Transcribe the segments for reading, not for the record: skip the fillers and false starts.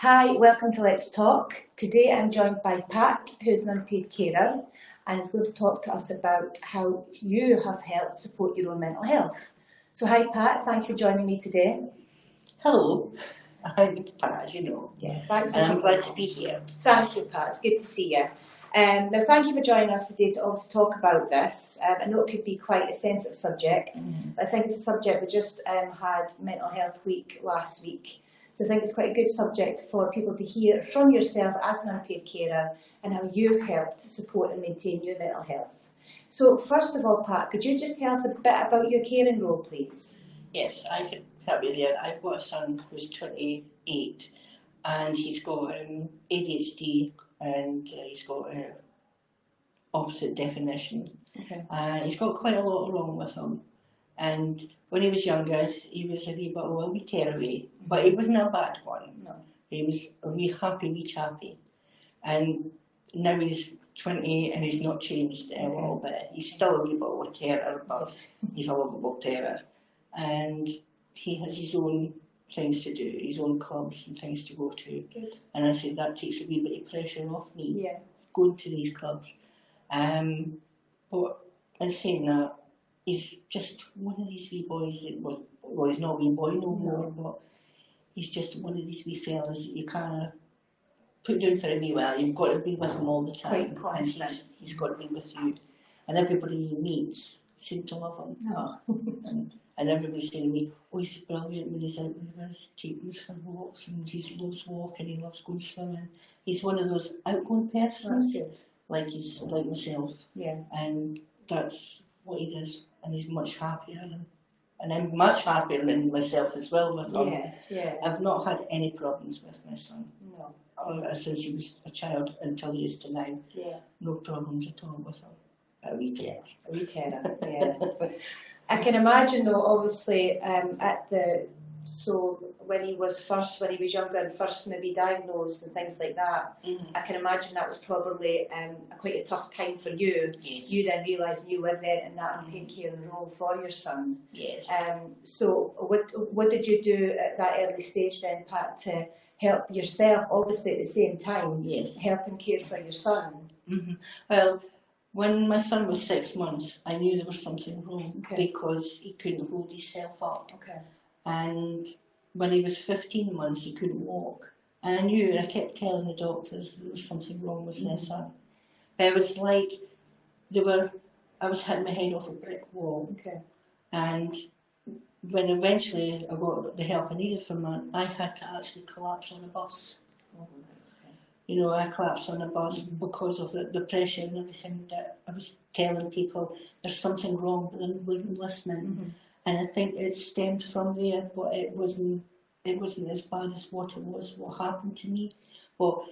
Hi, welcome to Let's Talk. Today I'm joined by Pat, who's an unpaid carer, and is going to talk to us about how you have helped support your own mental health. So hi Pat, thank you for joining me today. Hello, I'm Pat, as you know, Thanks for and I'm glad to be here. Thank you, Pat. It's good to see you. Now, thank you for joining us today to also talk about this. I know it could be quite a sensitive subject. I think it's a subject we just had Mental Health Week last week. So I think it's quite a good subject for people to hear from yourself as an unpaid carer and how you've helped to support and maintain your mental health. So first of all, Pat, could you just tell us a bit about your caring role, please? Yes, I can help you there. I've got a son who's 28 and he's got ADHD and he's got opposite definition. Okay. He's got quite a lot wrong with him. And when he was younger, he was a wee bit of a wee tearaway, but he wasn't a bad one. No. He was a wee chappy. And now he's 28 and he's not changed a little bit. He's still a wee bit of a terror, but he's a lovable terror. And he has his own things to do, his own clubs and things to go to. Good. And I said that takes a wee bit of pressure off me, going to these clubs. But in saying that, he's just one of these wee boys that, well, he's not a wee boy no more, but he's just one of these wee fellas that you kind of put down for a wee while. You've got to be with him all the time. Quite constant. He's got to be with you. And everybody he meets seem to love him. Oh. and everybody's saying to me, oh, he's brilliant when he's out with us, taking us for walks, and he loves walking, he loves going swimming. He's one of those outgoing persons, like myself. Yeah. And that's what he does, and he's much happier. And I'm much happier than myself as well with him. Yeah. I've not had any problems with my son. No. Since he was a child until he is to now. Yeah. No problems at all with him. A wee terror. Yeah. I can imagine though, obviously, when he was younger and first maybe diagnosed and things like that, I can imagine that was probably quite a tough time for you. Yes. You then realising you were there in that unpaid care role for your son. Yes. So what did you do at that early stage then, Pat, to help yourself, obviously at the same time, help and care for your son? Mm-hmm. Well, when my son was 6 months, I knew there was something wrong because he couldn't hold himself up. Okay. And when he was 15 months, he couldn't walk. And I knew, I kept telling the doctors there was something wrong with their son. But it was like I was hitting my head off a brick wall. Okay. And when eventually I got the help I needed from him, I had to actually collapse on a bus. You know, I collapsed on a bus because of the pressure and everything that I was telling people there's something wrong, but they weren't listening. And I think it stemmed from there, but it wasn't as bad as what happened to me. But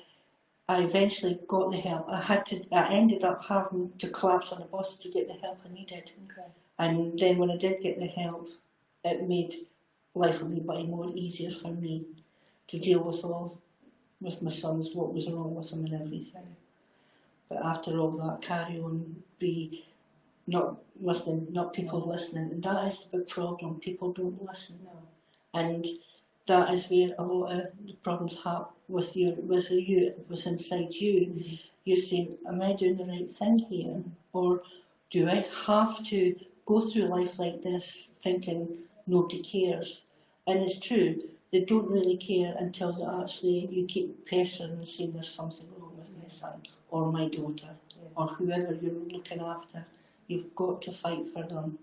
I eventually got the help. I ended up having to collapse on a bus to get the help I needed. Okay. And then when I did get the help, it made life a wee bit more easier for me to deal with my sons, what was wrong with them and everything. But after all that, carry on, be not listening, not people listening, and that is the big problem. People don't listen, and that is where a lot of the problems happen with inside you. You're saying, "Am I doing the right thing here, or do I have to go through life like this, thinking nobody cares?" And it's true. They don't really care until you keep pestering and saying there's something wrong with my son or my daughter or whoever you're looking after. You've got to fight for them.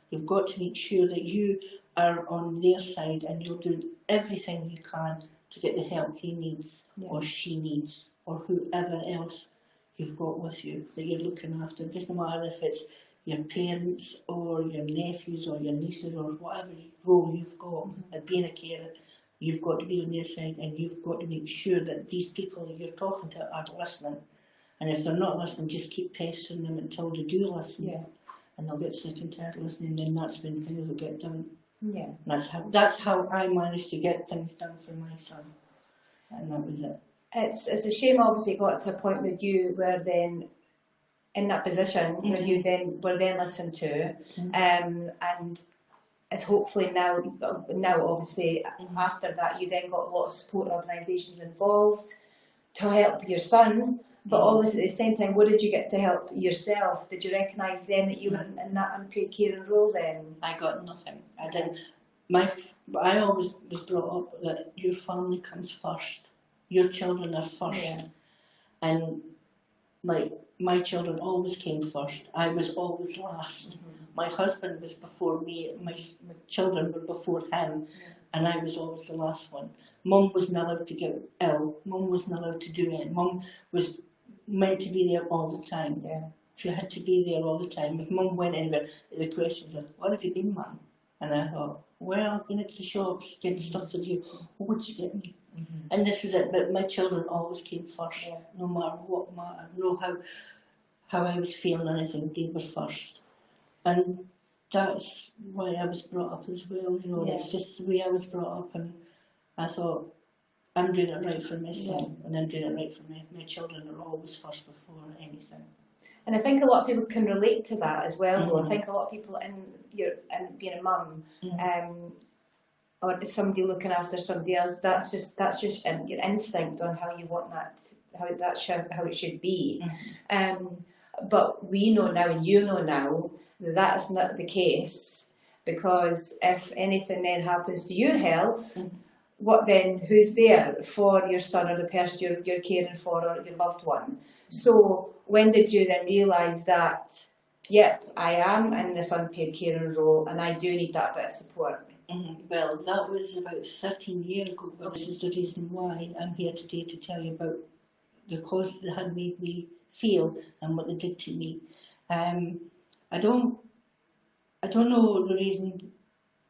You've got to make sure that you are on their side and you're doing everything you can to get the help he needs or she needs or whoever else you've got with you that you're looking after. It doesn't matter if it's your parents or your nephews or your nieces or whatever role you've got at being a carer. You've got to be on their side and you've got to make sure that these people that you're talking to are listening. And if they're not listening, just keep pestering them until they do listen. Yeah. And they'll get sick and tired of listening, and then that's when things will get done. Yeah. And that's how I managed to get things done for my son. And that was it. It's a shame, obviously, it got to a point where you were then in that position where you then were then listened to. And is hopefully now obviously after that you then got a lot of support organisations involved to help your son, but obviously at the same time, what did you get to help yourself? Did you recognise then that you were in that unpaid caring role then? I got nothing. I didn't. I always was brought up that your family comes first. Your children are first. Yeah. And like my children always came first. I was always last. My husband was before me. My children were before him, and I was always the last one. Mum wasn't allowed to get ill. Mum wasn't allowed to do it. Mum was meant to be there all the time. Yeah. She had to be there all the time. If Mum went anywhere, the questions were, "Where have you been, Mum?" And I thought, "Well, I've been to the shops, getting stuff for you. What did you get me?" And this was it. But my children always came first, no matter what matter, no how I was feeling or anything. They were first, and that's why I was brought up as well. You know, it's just the way I was brought up, and I thought, I'm doing it right for my son, and I'm doing it right for my children are always first before anything. And I think a lot of people can relate to that as well, though. I think a lot of people in being a mum, or somebody looking after somebody else, that's just your instinct on how you want that, how it should be. But we know now, and you know now, that that's not the case, because if anything then happens to your health, what then? Who's there for your son or the person you're caring for or your loved one? So when did you then realise that, yep, I am in this unpaid caring role and I do need that bit of support? Well, that was about 13 years ago. This is the reason why I'm here today, to tell you about the cause that had made me feel and what they did to me. I don't know the reason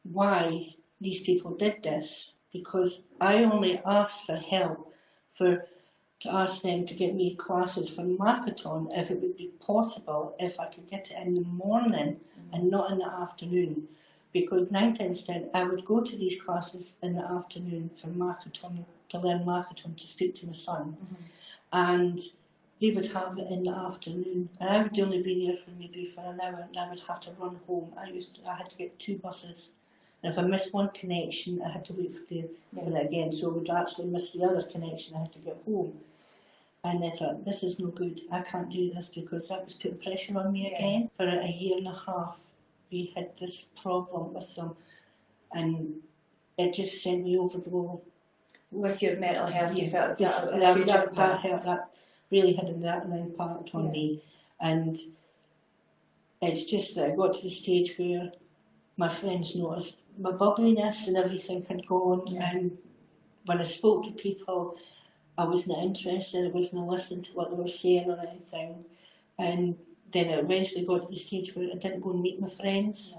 why these people did this, because I only asked for help to ask them to get me classes for marathon, if it would be possible, if I could get it in the morning and not in the afternoon. Because 9 times 10, I would go to these classes in the afternoon for marathon, to learn marathon, to speak to my son. And they would have it in the afternoon. And I would only be there for maybe for an hour, and I would have to run home. I had to get 2 buses. And if I missed one connection, I had to wait for it again. So I would actually miss the other connection. I had to get home. And I thought, this is no good. I can't do this, because that was putting pressure on me again. For a year and a half, we had this problem with them. And it just sent me over the wall. With your mental health, you felt that really had an impact on me. And it's just that I got to the stage where my friends noticed my bubbliness and everything had gone. And when I spoke to people, I wasn't interested, I wasn't listening to what they were saying or anything. And then I eventually got to the stage where I didn't go and meet my friends.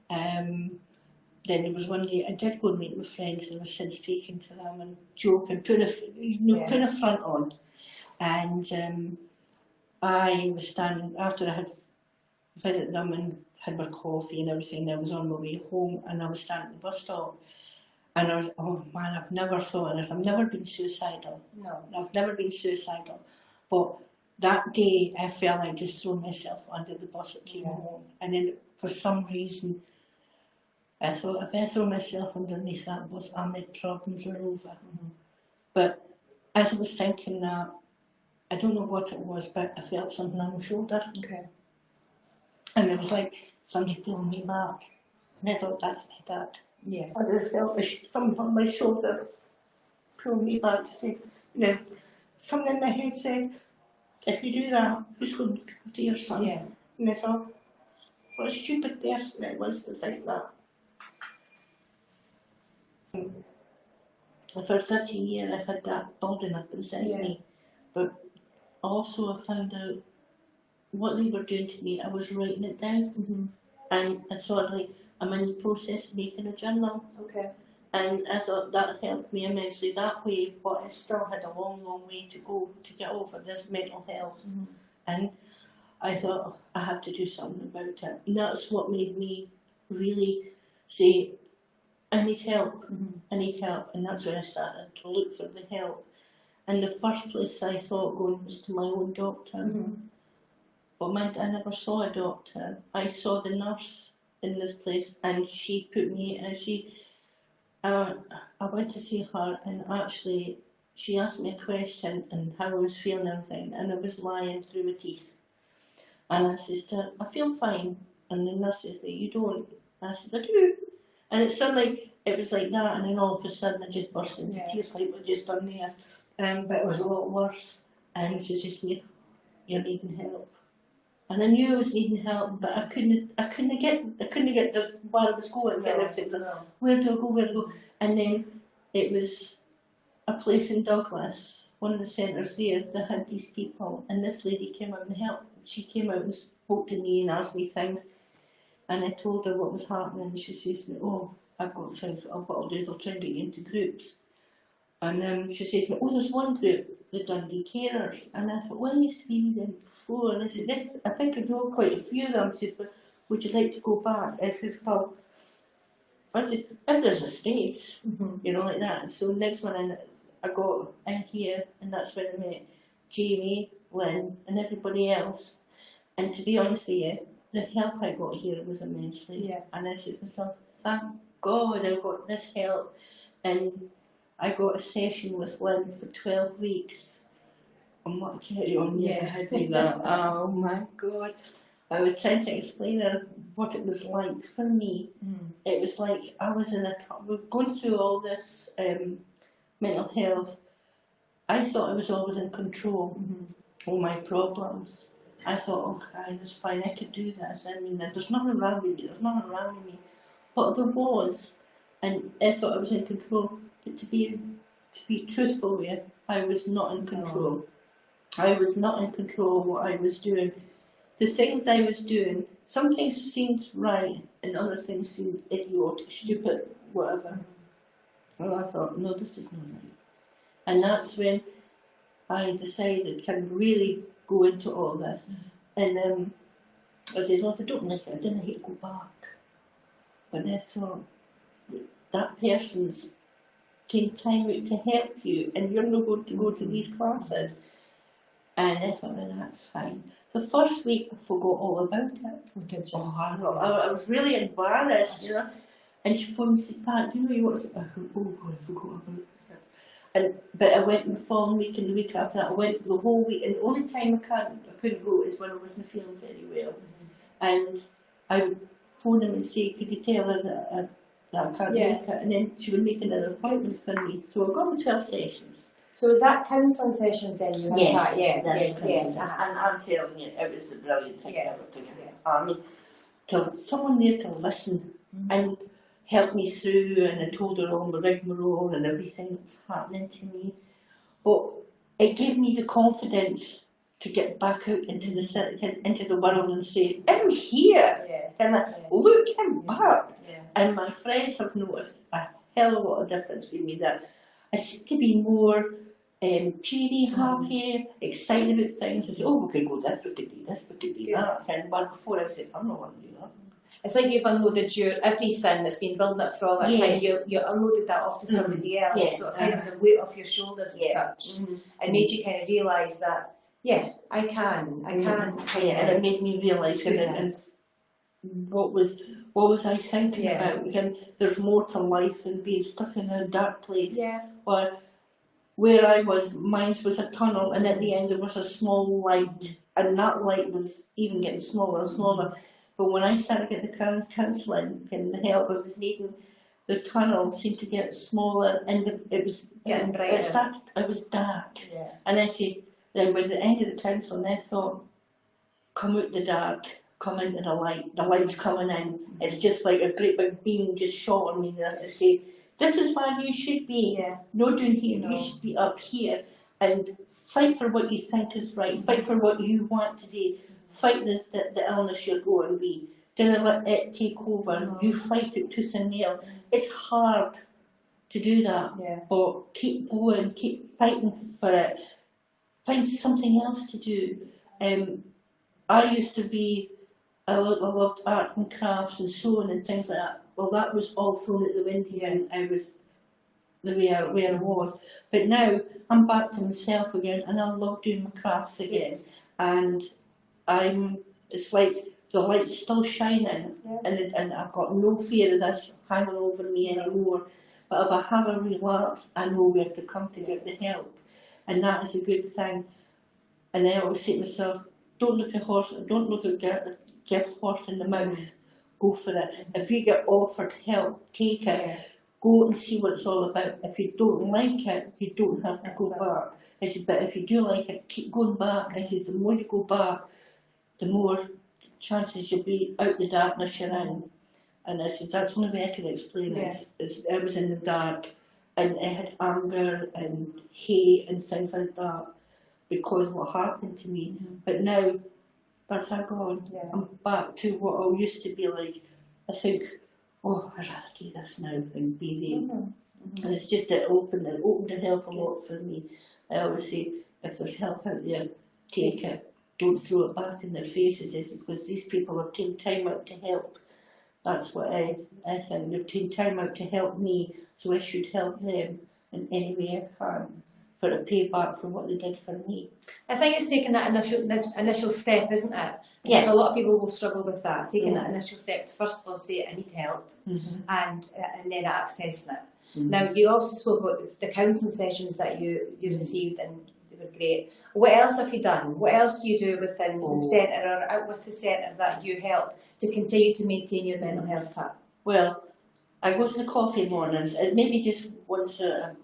Then there was one day I did go and meet my friends, and I was sitting speaking to them and joking, putting a front on. And I was standing, after I had visited them and had my coffee and everything, I was on my way home, and I was standing at the bus stop. And I was, oh man, I've never thought of this. I've never been suicidal. No. I've never been suicidal. But that day, I felt like just throwing myself under the bus that came home. And then for some reason, I thought, if I throw myself underneath that bus, my problems are over. But as I was thinking that, I don't know what it was, but I felt something on my shoulder. And it was like somebody pulling me back. And I thought, that's my dad. I just felt something on my shoulder pulling me back to say, something in my head said, if you do that, who's going to come to your son? And I thought, what a stupid person I was to think that. And for 13 years I had that building up inside me. But also I found out what they were doing to me. I was writing it down. And I thought, like, I'm in the process of making a journal. And I thought that helped me immensely that way, but I still had a long, long way to go to get over this mental health. And I thought, I have to do something about it. And that's what made me really say, I need help. I need help. And that's when I started to look for the help. And the first place I thought going was to my own doctor. But I never saw a doctor. I saw the nurse in this place, and she put me, and I went to see her, and actually she asked me a question and how I was feeling and everything, and I was lying through my teeth. And I says to her, I feel fine. And the nurse says, you don't. I said, I do. And it's suddenly, it was like that, and then all of a sudden I just burst into tears like we've just done there. But it was a lot worse. And she says to me, you're needing help. And I knew I was needing help, but I couldn't get where I was going. Where do I go? Where do I go? And then it was a place in Douglas, one of the centres there, that had these people, and this lady came out and helped. She came out and spoke to me and asked me things, and I told her what was happening, and she says to me, oh, I've got things, what I'll do is I'll try and get you into groups. And she says to me, oh, there's one group, the Dundee Carers. And I thought, well, I used to be with them before. And I said, yes, I think I know quite a few of them. She says, but would you like to go back? I said, well, I said, if there's a space, you know, like that. And so next one I got in here, and that's when I met Jamie, Lynn, and everybody else. And to be honest with you, the help I got here was immensely. Yeah. And I said to myself, thank God I got this help. And I got a session with Lynn for 12 weeks. And what carry on? Yeah, I did that. Oh my God. I was trying to explain her what it was like for me. It was like I was we're going through all this mental health. I thought I was always in control of my problems. I thought, okay, that's fine, I could do this. I mean, there's nothing wrong with me, But there was, and I thought I was in control. But to be truthful with you, I was not in control. I was not in control of what I was doing. The things I was doing, some things seemed right, and other things seemed idiotic, stupid, whatever. And I thought, no, this is not right. And that's when I decided, can really go into all this. And I said, well, if I don't like it, I didn't hate to go back. But I thought, that person's taking time out to help you, and you're not going to go to these classes. And I thought, well, that's fine. The first week, I forgot all about it. Did you? I was really embarrassed, you know. And she phoned me and said, Pat, do you know you want to? I thought, oh God, I forgot about it. But I went the following week and the week after that. I went the whole week, and the only time I couldn't go is when I wasn't feeling very well. And I would phone him and say, could you tell her that I can't make it? And then she would make another appointment for me. So I got 12 sessions. So was that counselling sessions then you had? Yes, yes. And I'm telling you, it was the brilliant thing ever to get. I mean, someone there to listen and help me through, and I told her all my rigmarole and everything that was happening to me. But it gave me the confidence to get back out into the world and say, I'm here, and look, I'm back. And my friends have noticed a hell of a lot of difference with me, that I seem to be more cheery, happy, excited about things. I say, oh, we could go this, we could do this, we could do that. And one before I said, I'm not going to do that. It's like you've unloaded everything that's been building up for all that time. You unloaded that off to somebody else, so it was a weight off your shoulders as such, and made you kind of realise that, I can. And it made me realise what was I thinking about? Again, there's more to life than being stuck in a dark place. Or where I was, mine was a tunnel, and at the end there was a small light, and that light was even getting smaller and smaller. But when I started getting the counselling and the help I was needing, the tunnel seemed to get smaller, and it was getting brighter. It was dark. And I said, then by the end of the counselling, I thought, come out the dark, come into the light. The light's coming in. It's just like a great big beam just shot on me there to say, this is where you should be. Not down here. You should be up here, and fight for what you think is right. Fight for what you want to do. Fight the illness you're going with. Don't let it take over. You fight it tooth and nail. It's hard to do that, but keep going, keep fighting for it. Find something else to do. I used to be, I loved art and crafts and sewing and things like that. Well, that was all thrown out the window, and I was the way I was. But now I'm back to myself again, and I love doing my crafts again. And it's like the light's still shining, and I've got no fear of this hanging over me anymore. But if I have a relapse, I know where to come to get the help, and that is a good thing. And I always say to myself, don't look at give horse in the mouth. Go for it. If you get offered help, take it. Go and see what it's all about. If you don't like it, you don't have to go back. I said, but if you do like it, keep going back. I said, the more you go back, the more chances you'll be out the darkness you're in. And I said, that's the only way I can explain it. I was in the dark, and I had anger and hate and things like that because of what happened to me. But now, that's all gone. I'm back to what I used to be like. I think, oh, I'd rather do this now than be there. And it's just it opened the help a lot for me. I always say, if there's help out there, take it. Don't throw it back in their faces, because these people have taken time out to help. That's what I think. They've taken time out to help me, so I should help them in any way I can for a payback for what they did for me. I think it's taking that initial step, isn't it? Like a lot of people will struggle with that, taking that initial step to first of all say, I need help, and then accessing it. Now, you also spoke about the counselling sessions that you received, and they were great. What else have you done? What else do you do within the centre or out with the centre that you help to continue to maintain your mental health path? Well, I go to the coffee mornings, maybe just once a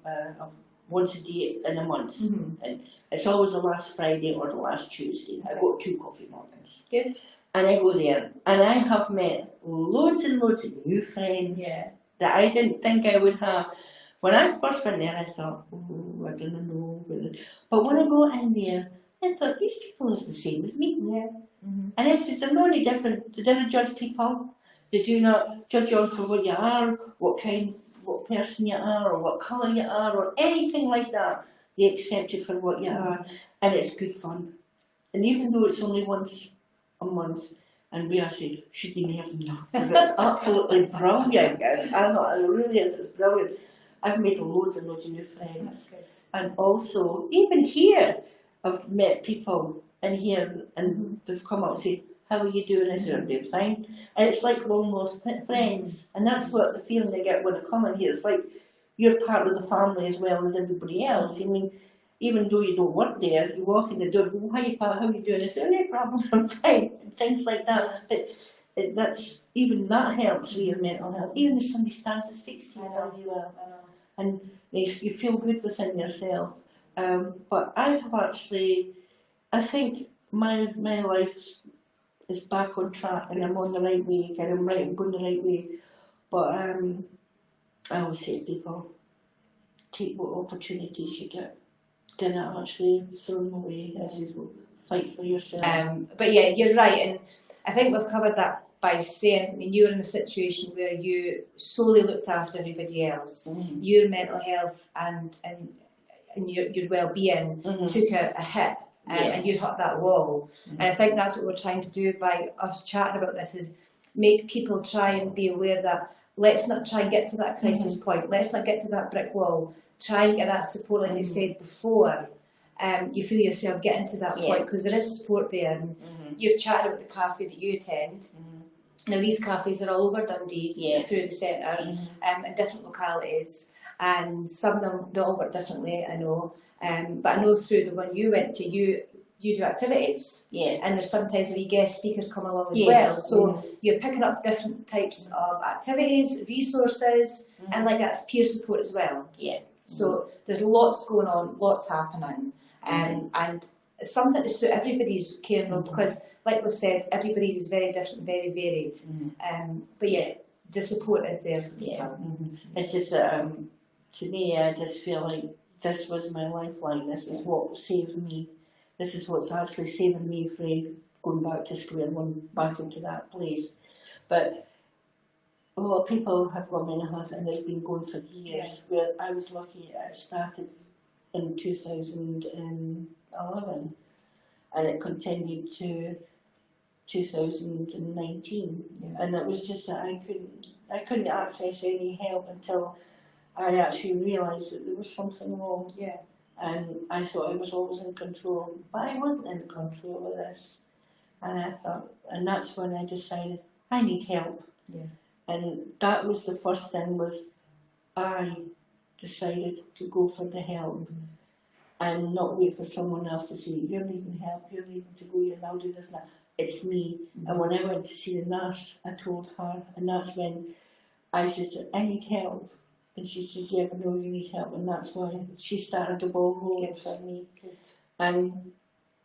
day in a month. And it's always the last Friday or the last Tuesday. I go to 2 coffee mornings. Good. And I go there, and I have met loads and loads of new friends that I didn't think I would have. When I first went there, I thought, I don't know. But when I go in there, I thought, these people are the same as me. And I said, they're not any different. They don't judge people. They do not judge you for what you are, what person you are, or what colour you are, or anything like that. They accept you for what you are, and it's good fun. And even though it's only once a month, and we say, should be more than that. It's absolutely brilliant. I thought it really is. It's brilliant. I've made loads and loads of new friends. That's good. And also, even here, I've met people in here, and they've come up and say, how are you doing? I said, I'm doing fine. And it's like long lost friends. And that's what the feeling I get when I come in here. It's like you're part of the family as well as everybody else. I mean, even though you don't work there, you walk in the door, go, hi, Pat, how are you doing? I say, no problem, I'm fine. And things like that. But even that helps with your mental health. Even if somebody stands and speaks to you, how you are. And you feel good within yourself. But I have actually, I think my life is back on track, and I'm on the right way again. I'm going the right way. But I always say to people, take what opportunities you get. Do not actually throw them away. I say, well, fight for yourself. But yeah, you're right, and I think we've covered that by saying, I mean, you're in a situation where you solely looked after everybody else. Your mental health and your well-being took a hit. And you hit that wall. And I think that's what we're trying to do by us chatting about this, is make people try and be aware that let's not try and get to that crisis point. Let's not get to that brick wall. Try and get that support, like you said before. You feel yourself getting to that point, because there is support there. And you've chatted about the cafe that you attend. Now, these cafes are all over Dundee through the centre, in different localities. And some of them, they all work differently, I know. But I know through the one you went to, you do activities, and there's sometimes wee guest speakers come along as well. So you're picking up different types of activities, resources, and like that's peer support as well. So there's lots going on, lots happening, and something to suit everybody's care level, because, like we've said, everybody's is very different, very varied. But yeah, the support is there for people. It's just to me, I just feel like this was my lifeline. This is what saved me. This is what's actually saving me from going back to square one, back into that place. But a lot of people have got mental health, and it's been going for years. Where I was lucky, I started in 2011, and it continued to 2019. And it was just that I couldn't access any help until I actually realised that there was something wrong. And I thought I was always in control, but I wasn't in control of this. And I thought, and that's when I decided I need help. Yeah. And that was the first thing, was I decided to go for the help and not wait for someone else to say, you're needing help, you're needing to go, you're now doing this and that. It's me. And when I went to see the nurse, I told her, and that's when I said, I need help. And she says, yeah, but no, you need help. And that's why she started the ball rolling for me. Good. And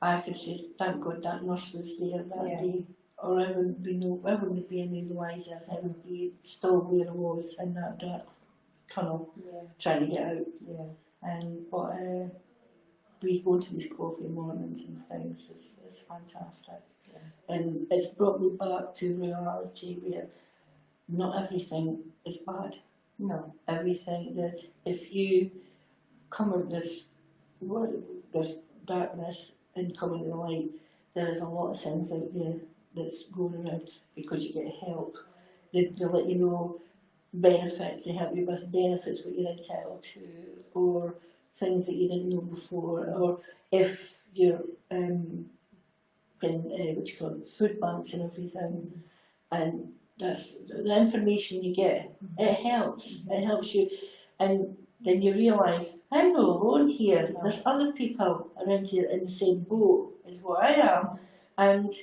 I could say, thank God that nurse was there that day, or I wouldn't be any the wiser. I would be still where I was in that dark tunnel, trying to get out. Yeah. And but we go to these coffee mornings and things. It's fantastic, and it's brought me back to reality where not everything is bad. No. Everything that if you come out this darkness and come into the light, there is a lot of things out there that's going around because you get help. They let you know benefits, they help you with benefits what you're entitled to, or things that you didn't know before, or if you're in food banks and everything, and that's the information you get. It helps. It helps you, and then you realise I'm not alone here. There's other people around here in the same boat as what I am, and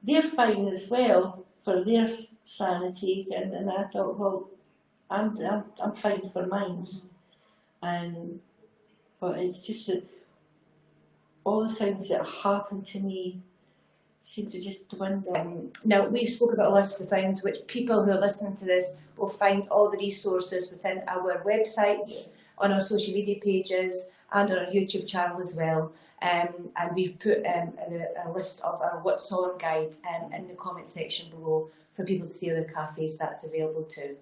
they're fine as well for their sanity. And I thought, well, I'm fine for mine. But it's just that all the things that happen to me seem to just dwindle. Now, we've spoken about a list of things which people who are listening to this will find all the resources within our websites, on our social media pages, and on our YouTube channel as well. And we've put a list of our What's On guide in the comment section below for people to see other cafes that's available too.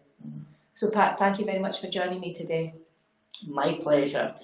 So Pat, thank you very much for joining me today. My pleasure.